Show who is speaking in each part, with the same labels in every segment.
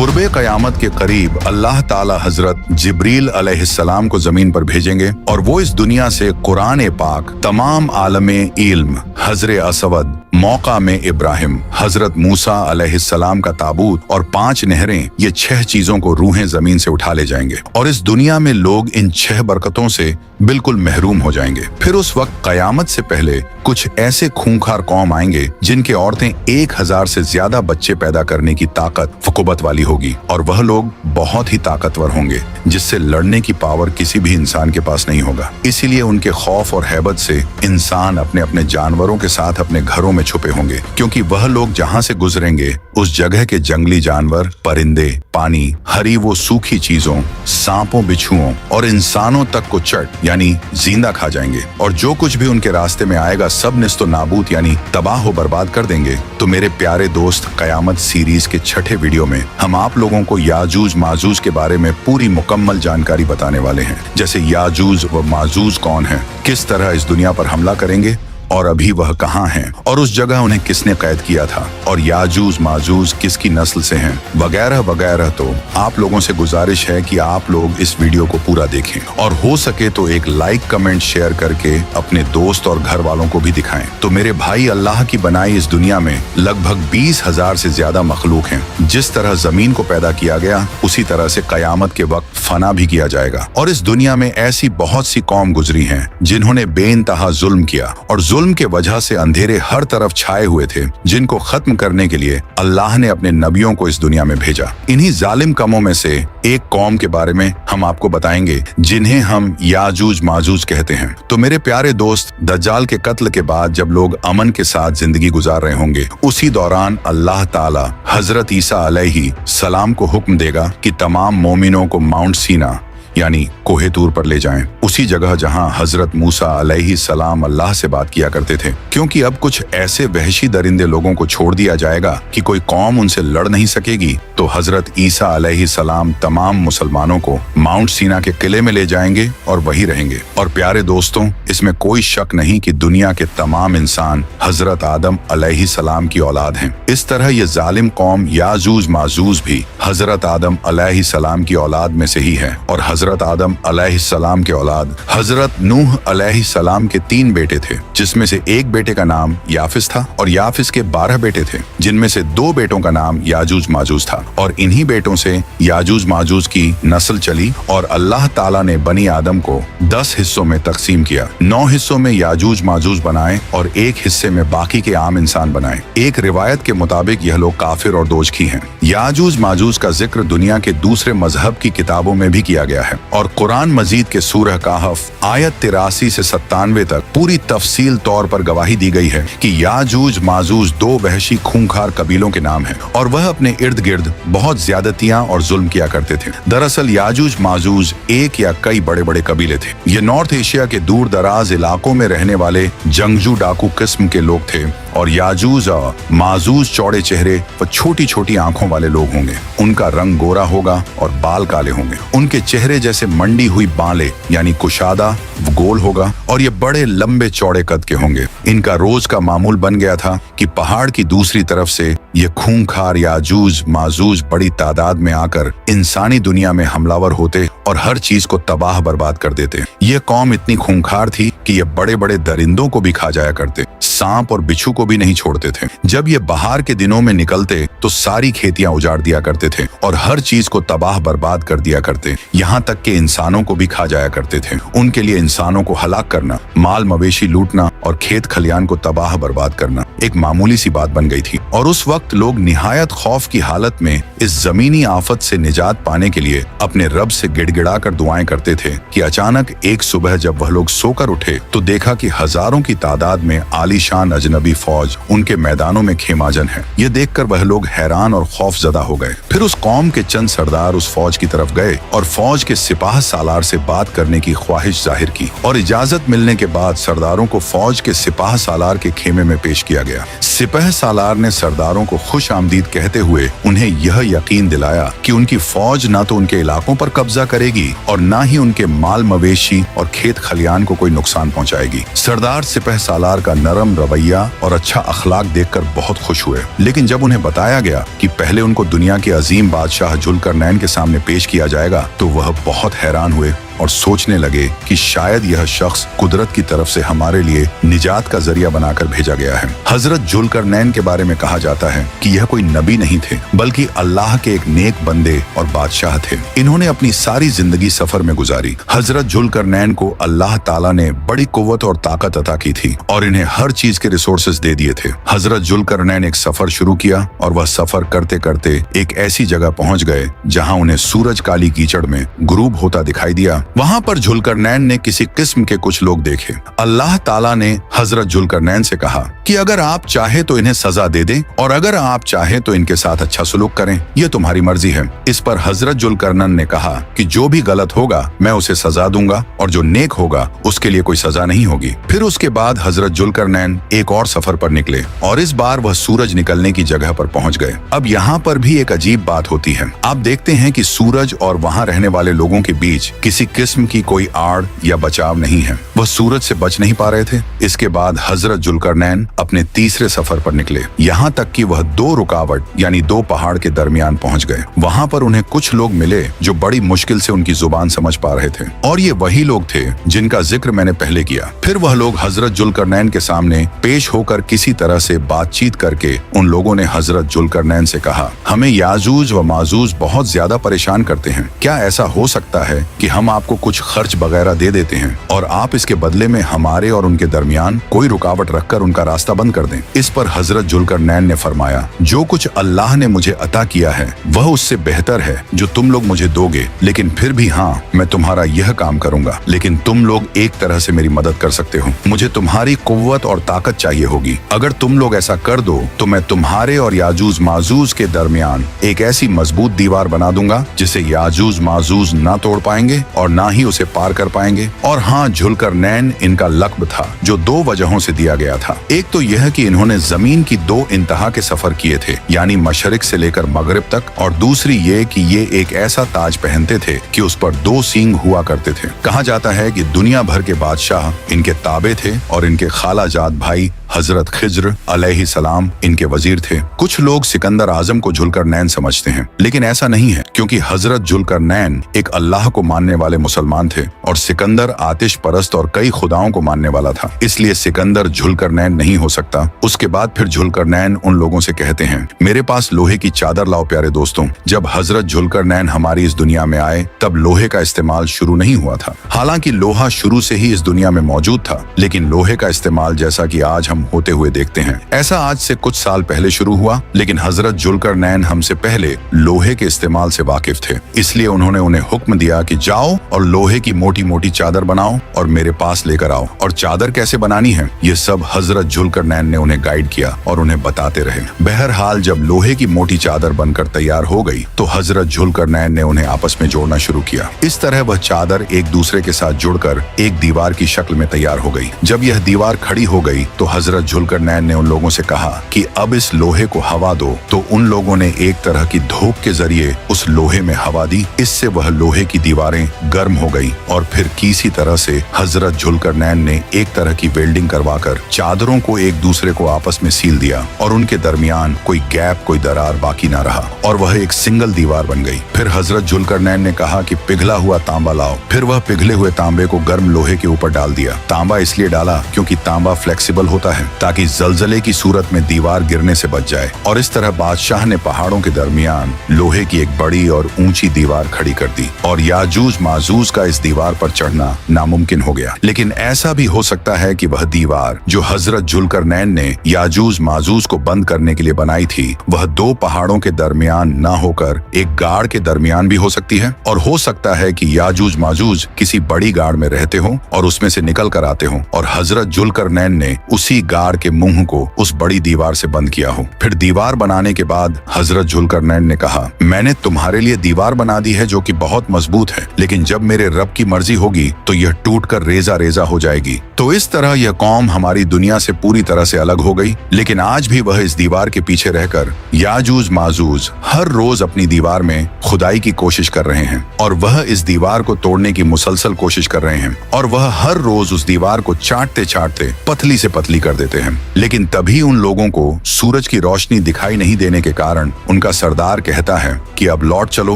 Speaker 1: कुर्बे क़यामत के करीब अल्लाह ताला हजरत जिब्रील अलैहिस्सलाम को जमीन पर भेजेंगे और वो इस दुनिया से कुरान पाक, तमाम आलमे इल्म, हजर असवद, मौका में इब्राहिम, हजरत मूसा अलैहिस्सलाम का ताबूत और 5 नहरें, ये 6 चीजों को रूहें जमीन से उठा ले जाएंगे और इस दुनिया में लोग इन 6 बरकतों से बिल्कुल महरूम हो जाएंगे। फिर उस वक्त कयामत से पहले कुछ ऐसे खूंखार कौम आएंगे जिनके औरतें 1000 से ज्यादा बच्चे पैदा करने की ताकत फकुबत वाली होगी और वह लोग बहुत ही ताकतवर होंगे जिससे लड़ने की पावर किसी भी इंसान के पास नहीं होगा। इसीलिए उनके खौफ और हैबत से इंसान अपने अपने जानवरों के साथ अपने घरों में छुपे होंगे, क्योंकि वह लोग जहाँ से गुजरेंगे उस जगह के जंगली जानवर, परिंदे, पानी, हरी वो सूखी चीजों, सांपों, बिच्छुओं और इंसानों तक को चट यानी जिंदा खा जाएंगे और जो कुछ भी उनके रास्ते में आएगा सब निस्तो नाबूद यानी तबाह हो बर्बाद कर देंगे। तो मेरे प्यारे दोस्त, कयामत सीरीज के 6ठे वीडियो में हम आप लोगों को याजूज माजूज के बारे में पूरी मुकम्मल जानकारी बताने वाले हैं, जैसे याजूज व माजूज कौन है, किस तरह इस दुनिया पर हमला करेंगे और अभी वह कहाँ हैं और उस जगह उन्हें किसने कैद किया था और याजूज माजूज किसकी नस्ल से हैं, वगैरह वगैरह। तो आप लोगों से गुजारिश है कि आप लोग इस वीडियो को पूरा देखें और हो सके तो एक लाइक, कमेंट, शेयर करके अपने दोस्त और घर वालों को भी दिखाएं। तो मेरे भाई, अल्लाह की बनाई इस दुनिया में लगभग 20,000 से ज्यादा मखलूक हैं। जिस तरह जमीन को पैदा किया गया उसी तरह से कयामत के वक्त फना भी किया जाएगा और इस दुनिया में ऐसी बहुत सी कौम गुजरी हैं जिन्होंने बेइंतहा जुल्म किया और जुल्म के वजह से अंधेरे हर तरफ छाए हुए थे, जिनको खत्म करने के लिए अल्लाह ने अपने नबियों को इस दुनिया में भेजा। इन्हीं जालिम कौमों में से एक कौम के बारे में हम आपको बताएंगे जिन्हें हम याजूज माजूज कहते हैं। तो मेरे प्यारे दोस्त, दज्जाल के कत्ल के बाद जब लोग अमन के साथ जिंदगी गुजार रहे होंगे उसी दौरान अल्लाह ताला हजरत ईसा अलैहि सलाम को हुक्म देगा कि तमाम मोमिनों को माउंट सीना यानी कोहे तूर पर ले जाएं, उसी जगह जहां हजरत मूसा अलैहि सलाम अल्लाह से बात किया करते थे, क्योंकि अब कुछ ऐसे वहशी दरिंदे लोगों को छोड़ दिया जाएगा कि कोई कौम उनसे लड़ नहीं सकेगी। तो हजरत ईसा अलैहि सलाम तमाम मुसलमानों को माउंट सीना के किले में ले जाएंगे और वहीं रहेंगे। और प्यारे दोस्तों, इसमें कोई शक नहीं कि दुनिया के तमाम इंसान हजरत आदम अलैहि सलाम की औलाद हैं। इस तरह ये जालिम कौम याजूज माजूज भी हजरत आदम अलैहि सलाम की औलाद में से ही है और हजरत आदम अलैहिस्सलाम के औलाद हजरत नूह अलैहिस्सलाम के 3 बेटे थे, जिसमें से एक बेटे का नाम याफिस था और याफिस के 12 बेटे थे, जिनमें से 2 बेटों का नाम याजूज माजूज था और इन्हीं बेटों से याजूज माजूज की नस्ल चली और अल्लाह ताला ने बनी आदम को 10 हिस्सों में तकसीम किया। 9 हिस्सों में याजूज माजूज बनाए और 1 हिस्से में बाकी के आम इंसान बनाए। एक रिवायत के मुताबिक यह लोग काफिर और दोजखी हैं। याजूज माजूज का जिक्र दुनिया के दूसरे मजहब की किताबों में भी किया गया है और कुरान मजीद के सूरह कहफ आयत 83 से 97 तक पूरी तफसील तौर पर गवाही दी गई है कि याजूज माजूज 2 वहशी खूंखार कबीलों के नाम हैं और वह अपने इर्द गिर्द बहुत ज्यादतियां और जुल्म किया करते थे। दरअसल याजूज माजूज एक या कई बड़े बड़े कबीले थे। ये नॉर्थ एशिया के दूर दराज इलाकों में रहने वाले जंगजू डाकू किस्म के लोग थे और याजूज और माजूज चौड़े चेहरे व छोटी छोटी आंखों वाले लोग होंगे। उनका रंग गोरा होगा और बाल काले होंगे। उनके चेहरे जैसे मंडी हुई बालें यानी कुशादा गोल होगा और ये बड़े लंबे चौड़े कद के होंगे। इनका रोज का मामूल बन गया था कि पहाड़ की दूसरी तरफ से ये खूंखार याजूज माजूज बड़ी तादाद में आकर इंसानी दुनिया में हमलावर होते और हर चीज को तबाह बर्बाद कर देते। ये कौम इतनी खूंखार थी कि ये बड़े बड़े दरिंदों को भी खा जाया करते, सांप और बिच्छू को भी नहीं छोड़ते थे। जब ये बहार के दिनों में निकलते तो सारी खेतियां उजाड़ दिया करते थे और हर चीज को तबाह बर्बाद कर दिया करते, यहाँ तक के इंसानों को भी खा जाया करते थे। उनके लिए इंसानों को हलाक करना, माल मवेशी लूटना और खेत खलियान को तबाह बर्बाद करना एक मामूली सी बात बन गई थी। और उस वक्त लोग निहायत खौफ की हालत में इस जमीनी आफत से निजात पाने के लिए अपने रब से गिड़गिड़ा कर दुआएं करते थे कि अचानक एक सुबह जब वह लोग सोकर उठे तो देखा कि हजारों की तादाद में आलीशान अजनबी फौज उनके मैदानों में खेमाजन है। ये देखकर वह लोग हैरान और खौफजदा हो गए। फिर उस कौम के चंद सरदार उस फौज की तरफ गए और फौज के सिपाह सालार से बात करने की ख्वाहिश जाहिर की और इजाजत मिलने के बाद सरदारों को फौज के सिपाह सालार के खेमे में पेश किया गया। सिपाह सालार ने सरदारों को खुश आमदीद कहते हुए उन्हें यह यकीन दिलाया कि उनकी फौज न तो उनके इलाकों पर कब्जा करेगी और न ही उनके माल मवेशी और खेत खलियान को कोई नुकसान पहुंचाएगी। सरदार सिपाह सालार का नरम रवैया और अच्छा अखलाक देखकर बहुत खुश हुए। लेकिन जब उन्हें बताया गया कि पहले उनको दुनिया के अजीम बादशाह जुल्करनैन के सामने पेश किया जाएगा, तो वह बहुत हैरान हुए और सोचने लगे कि शायद यह शख्स कुदरत की तरफ से हमारे लिए निजात का जरिया बनाकर भेजा गया है। हजरत जुल्करनैन के बारे में कहा जाता है कि यह कोई नबी नहीं थे, बल्कि अल्लाह के एक नेक बंदे और बादशाह थे। इन्होंने अपनी सारी जिंदगी सफर में गुजारी। हजरत जुल्करनैन को अल्लाह ताला ने बड़ी कुव्वत और ताकत अता की थी और इन्हें हर चीज के रिसोर्सेज दे दिए थे। हजरत जुल्करनैन एक सफर शुरू किया और वह सफर करते करते एक ऐसी जगह पहुंच गए जहां उन्हें सूरज काली कीचड़ में गुरूब होता दिखाई दिया। वहां पर जुल्करनैन ने किसी किस्म के कुछ लोग देखे। अल्लाह ताला ने हजरत जुल्करनैन से कहा कि अगर आप चाहे तो इन्हें सजा दे दें और अगर आप चाहे तो इनके साथ अच्छा सलूक करें, यह तुम्हारी मर्जी है। इस पर हजरत जुल्करनैन ने कहा कि जो भी गलत होगा मैं उसे सजा दूंगा और जो नेक होगा उसके लिए कोई सजा नहीं होगी। फिर उसके बाद हजरत जुल्करनैन एक और सफर पर निकले और इस बार वह सूरज निकलने की जगह पर पहुंच गए। अब यहाँ पर भी एक अजीब बात होती है। आप देखते हैं कि सूरज और वहाँ रहने वाले लोगों के बीच किसी किस्म की कोई आड़ या बचाव नहीं है। वह सूरज से बच नहीं पा रहे थे। इसके बाद हजरत जुल्करनैन अपने तीसरे सफर पर निकले, यहाँ तक कि वह दो रुकावट यानी दो पहाड़ के दरमियान पहुंच गए। वहाँ पर उन्हें कुछ लोग मिले जो बड़ी मुश्किल से उनकी जुबान समझ पा रहे थे और ये वही लोग थे जिनका जिक्र मैंने पहले किया। फिर वह लोग हजरत जुल्करनैन के सामने पेश होकर किसी तरह से बातचीत करके उन लोगों ने हजरत जुल्करनैन से कहा, हमें याजूज व माजूज बहुत ज्यादा परेशान करते हैं। क्या ऐसा हो सकता है कि हम आपको कुछ खर्च वगैरह दे देते हैं और आप इसके बदले में हमारे और उनके दरमियान कोई रुकावट रखकर उनका रास्ता बंद कर दें? इस पर हजरत जुल्करनैन ने फरमाया, जो कुछ अल्लाह ने मुझे अता किया है वह उससे बेहतर है जो तुम लोग मुझे दोगे, लेकिन फिर भी हाँ, मैं तुम्हारा यह काम करूंगा, लेकिन तुम लोग एक तरह से मेरी मदद कर सकते हो। मुझे तुम्हारी कुव्वत और ताकत चाहिए होगी। अगर तुम लोग ऐसा कर दो तो मैं तुम्हारे और याजूज माजूज के दरमियान एक ऐसी मजबूत दीवार बना दूंगा जिसे याजूज माजूज ना तोड़ पाएंगे और ना ही उसे पार कर पाएंगे। और हाँ, जुल्करनैन इनका लक़्ब था जो दो वजहों से दिया गया था। एक तो यह कि इन्होंने जमीन की दो इंतहा के सफर किए थे, यानी मशरिक से लेकर मगरिब तक, और दूसरी ये कि ये एक ऐसा ताज पहनते थे कि उस पर दो सींग हुआ करते थे। कहा जाता है कि दुनिया भर के बादशाह इनके ताबे थे और इनके खालाजाद भाई हजरत खिज्र अलैहिस्सलाम इनके वजीर थे। कुछ लोग सिकंदर आजम को जुल्करनैन समझते हैं, लेकिन ऐसा नहीं है, क्योंकि हजरत जुल्करनैन एक अल्लाह को मानने वाले मुसलमान थे और सिकंदर आतिश परस्त और कई खुदाओं को मानने वाला था, इसलिए सिकंदर जुल्करनैन नहीं हो सकता। उसके बाद फिर जुल्करनैन उन लोगों से कहते हैं, मेरे पास लोहे की चादर लाओ प्यारे दोस्तों। जब हजरत जुल्करनैन हमारी इस दुनिया में आए तब लोहे का इस्तेमाल शुरू नहीं हुआ था। हालांकि लोहा शुरू से ही इस दुनिया में मौजूद था, लेकिन लोहे का इस्तेमाल जैसा कि आज हम होते हुए देखते हैं, ऐसा आज से कुछ साल पहले शुरू हुआ। लेकिन हजरत जुल्करनैन हमसे पहले लोहे के इस्तेमाल से वाकिफ थे, इसलिए उन्होंने उन्हें हुक्म दिया कि जाओ और लोहे की मोटी मोटी चादर बनाओ और मेरे पास लेकर आओ। और चादर कैसे बनानी है ये सब हजरत जुल्करनैन ने उन्हें गाइड किया और उन्हें बताते रहे। बहरहाल जब लोहे की मोटी चादर बनकर तैयार हो गई तो हजरत जुल्करनैन ने उन्हें आपस में जोड़ना शुरू किया। इस तरह वह चादर एक दूसरे के साथ जुड़कर एक दीवार की शक्ल में तैयार हो गई। जब यह दीवार खड़ी हो गई तो हजरत जुल्करनैन ने उन लोगों से कहा कि अब इस लोहे को हवा दो। तो उन लोगों ने एक तरह की धूप के जरिए उस लोहे में हवा दी। इससे वह लोहे की दीवारें गर्म हो गई और फिर किसी तरह से हजरत जुल्करनैन ने एक तरह की वेल्डिंग करवाकर चादरों को एक दूसरे को आपस में सील दिया और उनके दरमियान कोई गैप, कोई दरार बाकी ना रहा और वह एक सिंगल दीवार बन गई। फिर हजरत जुल्करनैन ने कहा कि पिघला हुआ तांबा लाओ। फिर वह पिघले हुए तांबे को गर्म लोहे के ऊपर डाल दिया। तांबा इसलिए डाला क्योंकि तांबा फ्लेक्सिबल होता है ताकि जलजले की सूरत में दीवार गिरने से बच जाए। और इस तरह बादशाह ने पहाड़ों के दरमियान लोहे की एक बड़ी और ऊंची दीवार खड़ी कर दी और याजूज माजूज का इस दीवार पर चढ़ना नामुमकिन हो गया। लेकिन ऐसा भी हो सकता है कि वह दीवार जो हजरत जुल्करनैन ने याजूज माजूज को बंद करने के लिए बनाई थी, वह दो पहाड़ों के दरमियान ना होकर एक गाड़ के दरमियान भी हो सकती है। और हो सकता है कि याजूज माजूज किसी बड़ी गाड़ में रहते हो और उसमें से निकल कर आते हो और हजरत जुल्करनैन ने उसी गाड़ के मुंह को उस बड़ी दीवार से बंद किया हो। फिर दीवार बनाने के बाद हजरत जुल्करनैन ने कहा, मैंने तुम्हारे लिए दीवार बना दी है जो कि बहुत मजबूत है, लेकिन जब मेरे रब की मर्जी होगी तो यह टूटकर रेजा रेजा हो जाएगी। तो इस तरह यह कौम हमारी दुनिया से पूरी तरह से अलग हो गई। लेकिन आज भी वह इस दीवार के पीछे रहकर याजूज माजूज हर रोज अपनी दीवार में खुदाई की कोशिश कर रहे हैं और वह इस दीवार को तोड़ने की मुसलसल कोशिश कर रहे हैं और वह हर रोज उस दीवार को चाटते चाटते पतली से पतली कर देते हैं। लेकिन तभी उन लोगों को सूरज की रोशनी दिखाई नहीं देने के कारण उनका सरदार कहता है कि अब लौट चलो,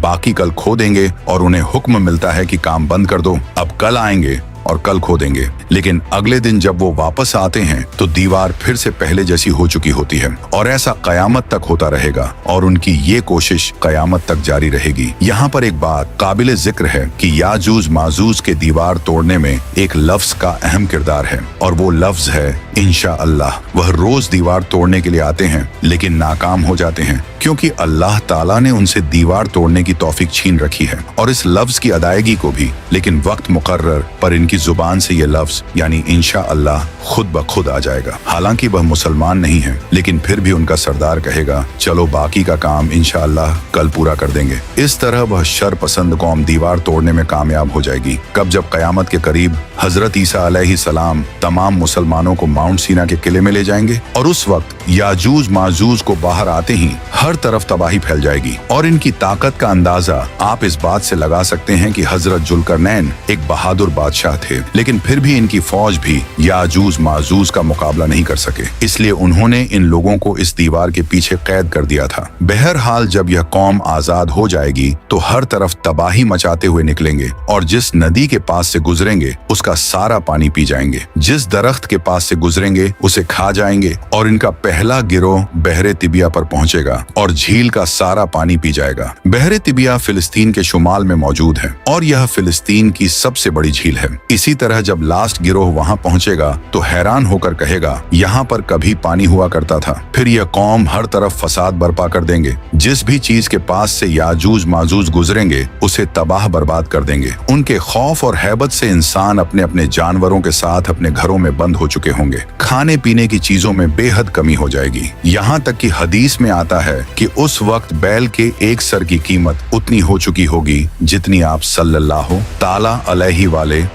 Speaker 1: बाकी कल खो देंगे, और उन्हें हुक्म मिलता है कि काम बंद कर दो, अब कल आएंगे और कल खो देंगे। लेकिन अगले दिन जब वो वापस आते हैं तो दीवार फिर से पहले जैसी हो चुकी होती है, और ऐसा कयामत तक होता रहेगा, और उनकी ये कोशिश कयामत तक जारी रहेगी। यहाँ पर एक बात काबिले जिक्र है कि याजूज माजूज के दीवार तोड़ने में एक लफ्ज का अहम किरदार है, और वो लफ्ज है इंशाअल्लाह। वह रोज दीवार तोड़ने के लिए आते हैं लेकिन नाकाम हो जाते हैं, क्योंकि अल्लाह ताला ने उनसे दीवार तोड़ने की तौफीक छीन रखी है, और इस लफ्ज की अदायगी को भी। लेकिन वक्त मुकर्रर पर इनकी जुबान से ये लफ्ज यानी इंशाअल्लाह खुद ब खुद आ जाएगा। हालांकि वह मुसलमान नहीं है, लेकिन फिर भी उनका सरदार कहेगा चलो बाकी का काम इंशाअल्लाह कल पूरा कर देंगे। इस तरह वह शर पसंद कौम दीवार तोड़ने में कामयाब हो जाएगी। कब जब कयामत के करीब हजरत ईसा अलैहिस्सलाम तमाम मुसलमानों को माउंट सीना के किले में ले जाएंगे, और उस वक्त याजूज माजूज को बाहर आते ही हर तरफ तबाही फैल जाएगी। और इनकी ताकत का अंदाजा आप इस बात से लगा सकते हैं कि हजरत जुल्करनैन एक बहादुर बादशाह थे, लेकिन फिर भी इनकी फौज भी याजूज माजूज का मुकाबला नहीं कर सके। इसलिए उन्होंने इन लोगों को इस दीवार के पीछे कैद कर दिया था। बहरहाल जब यह कौम आजाद हो जाएगी तो हर तरफ तबाही मचाते हुए निकलेंगे, और जिस नदी के पास से गुजरेंगे उसका सारा पानी पी जाएंगे, जिस दरख्त के पास से गुजरेंगे उसे खा जाएंगे, और इनका पहला गिरोह बहरे तिबिया पर पहुंचेगा और झील का सारा पानी पी जाएगा। बहरे तिबिया फिलिस्तीन के शुमाल में मौजूद है, और यह फिलिस्तीन की सबसे बड़ी झील है। इसी तरह जब लास्ट गिरोह वहां पहुंचेगा तो हैरान होकर कहेगा यहाँ पर कभी पानी हुआ करता था। फिर यह कौम हर तरफ फसाद बर्पा कर देंगे, जिस भी चीज के पास से याजूज माजूज गुजरेंगे उसे तबाह बर्बाद कर देंगे। उनके खौफ और हैबत से इंसान अपने अपने जानवरों के साथ अपने घरों में बंद हो चुके होंगे। खाने पीने की चीजों में बेहद कमी हो जाएगी। यहाँ तक कि हदीस में आता है कि उस वक्त बैल के एक सर की कीमत उतनी हो चुकी होगी जितनी आप सल्लल्लाहु ताला अलैहि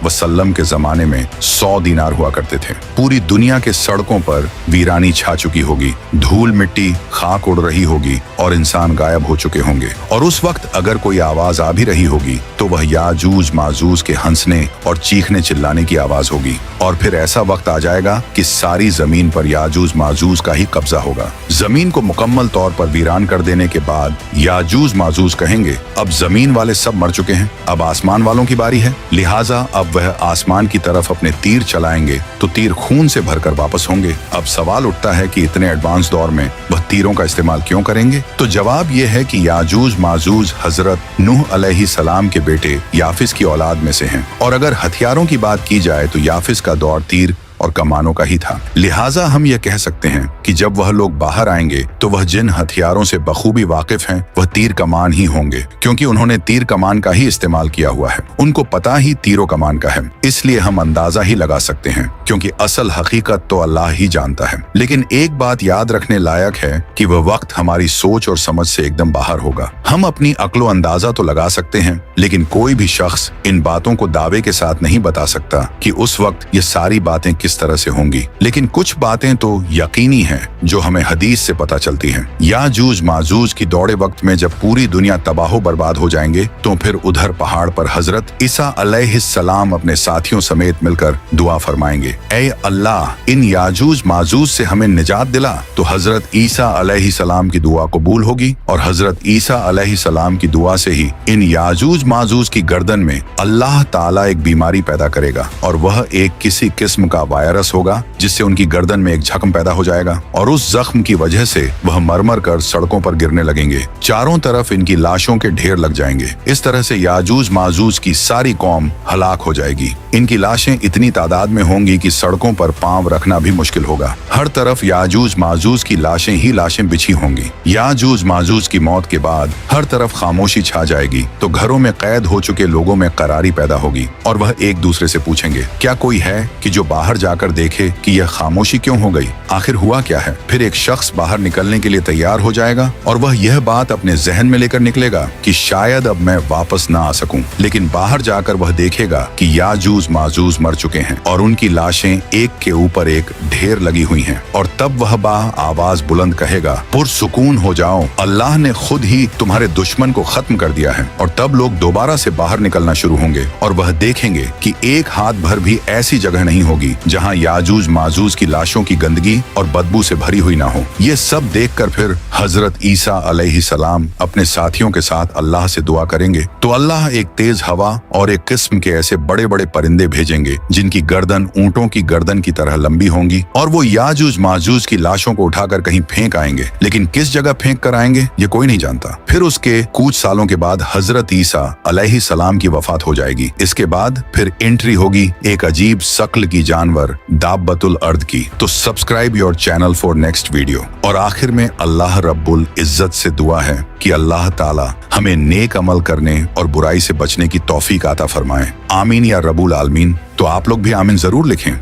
Speaker 1: वसल्लम के जमाने में 100 दीनार हुआ करते थे। पूरी दुनिया के सड़कों पर वीरानी छा चुकी होगी, धूल मिट्टी खाक उड़ रही होगी, और इंसान गायब हो चुके होंगे। और उस वक्त अगर कोई आवाज आ भी रही होगी तो वह याजूज माजूज के हंसने और चीखने चिल्लाने की आवाज होगी। और फिर ऐसा वक्त आ जाएगा कि सारी जमीन पर याजूज माजूज का ही कब्जा होगा। जमीन को मुकम्मल तौर पर वीरान कर देने के बाद याजूज माजूज कहेंगे अब जमीन वाले सब मर चुके हैं, अब आसमान वालों की बारी है, लिहाजा अब वह आसमान की तरफ अपने तीर चलाएंगे तो तीर खून से भरकर वापस होंगे। अब सवाल उठता है कि इतने एडवांस दौर में वह तीरों का इस्तेमाल क्यों करेंगे? तो जवाब यह है कि याजूज माजूज हजरत नूह अलैहिस्सलाम के बेटे याफिस की औलाद में से हैं, और अगर हथियारों की बात की जाए तो याफिस का दौर तीर और कमानों का ही था। लिहाजा हम यह कह सकते हैं कि जब वह लोग बाहर आएंगे तो वह जिन हथियारों से बखूबी वाकिफ हैं वह तीर कमान ही होंगे, क्योंकि उन्होंने तीर कमान का ही इस्तेमाल किया हुआ है। उनको पता ही तीरों कमान का है, इसलिए हम अंदाजा ही लगा सकते हैं, क्योंकि असल हकीकत तो अल्लाह ही जानता है। लेकिन एक बात याद रखने लायक है कि वह वक्त हमारी सोच और समझ से एकदम बाहर होगा। हम अपनी अक्लो अंदाजा तो लगा सकते हैं, लेकिन कोई भी शख्स इन बातों को दावे के साथ नहीं बता सकता कि उस वक्त ये सारी बातें किस तरह से होंगी। लेकिन कुछ बातें तो यकीनी हैं जो हमें हदीस से पता चलती हैं। याजूज माजूज की दौड़े वक्त में जब पूरी दुनिया तबाह बर्बाद हो जाएंगे तो फिर उधर पहाड़ पर हजरत ईसा अलैहिस्सलाम अपने साथियों समेत मिलकर दुआ फरमाएंगे, ऐ अल्लाह इन याजूज माजूज से हमें निजात दिला। तो हजरत ईसा अलैहिस्सलाम की दुआ कबूल होगी, और हजरत ईसा अलैहिस्सलाम की दुआ से ही इन याजूज माजूज की गर्दन में अल्लाह ताला एक बीमारी पैदा करेगा, और वह एक किसी किस्म का वायरस होगा जिससे उनकी गर्दन में एक जख्म पैदा हो जाएगा, और उस जख्म की वजह से वह मरमर कर सड़कों पर गिरने लगेंगे। चारों तरफ इनकी लाशों के ढेर लग जाएंगे। इस तरह से याजूज माजूज की सारी कौम हलाक हो जाएगी। इनकी लाशें इतनी तादाद में होंगी कि सड़कों पर पांव रखना भी मुश्किल होगा। हर तरफ याजूज माजूज की लाशें ही लाशें बिछी होंगी। याजूज माजूज की मौत के बाद हर तरफ खामोशी छा जाएगी, तो घरों में कैद हो चुके लोगों में करारी पैदा होगी, और वह एक दूसरे से पूछेंगे क्या कोई है कि जो बाहर जाकर देखे कि यह खामोशी क्यों हो गई, आखिर हुआ क्या है। फिर एक शख्स बाहर निकलने के लिए तैयार हो जाएगा, और वह यह बात अपने जहन में लेकर निकलेगा कि शायद अब मैं वापस ना आ सकूं। लेकिन बाहर जाकर वह देखेगा कि याजूज माजूज मर चुके हैं और उनकी लाशें एक के ऊपर एक ढेर लगी हुई हैं, और तब वह आवाज बुलंद कहेगा, पुरसुकून हो जाओ, अल्लाह ने खुद ही तुम्हारे दुश्मन को खत्म कर दिया है। और तब लोग दोबारा से बाहर निकलना शुरू होंगे, और वह देखेंगे कि एक हाथ भर भी ऐसी जगह नहीं होगी जहां याजूज माजूज की लाशों की गंदगी और बदबू से भरी हुई ना हो। ये सब देखकर फिर हजरत ईसा अलैहिस्सलाम अपने साथियों के साथ अल्लाह से दुआ करेंगे तो अल्लाह एक तेज हवा और एक किस्म के ऐसे बड़े बड़े परिंदे भेजेंगे जिनकी गर्दन ऊंटों की गर्दन की तरह लंबी होंगी, और वो याजूज माजूज की लाशों को उठाकर कहीं फेंक आएंगे, लेकिन किस जगह फेंक कर आएंगे ये कोई नहीं जानता। फिर उसके कुछ सालों के बाद हजरत ईसा अलैहिस्सलाम की वफात हो जाएगी। इसके बाद फिर एंट्री होगी एक अजीब शक्ल की जानवर दाब्बतुल अर्द की। तो subscribe your channel for next video. और आखिर में अल्लाह रब्बुल इज्जत से दुआ है कि अल्लाह ताला हमें नेक अमल करने और बुराई से बचने की तौफीक अता फरमाए। आमीन या रब्बुल आलमीन। तो आप लोग भी आमीन जरूर लिखें।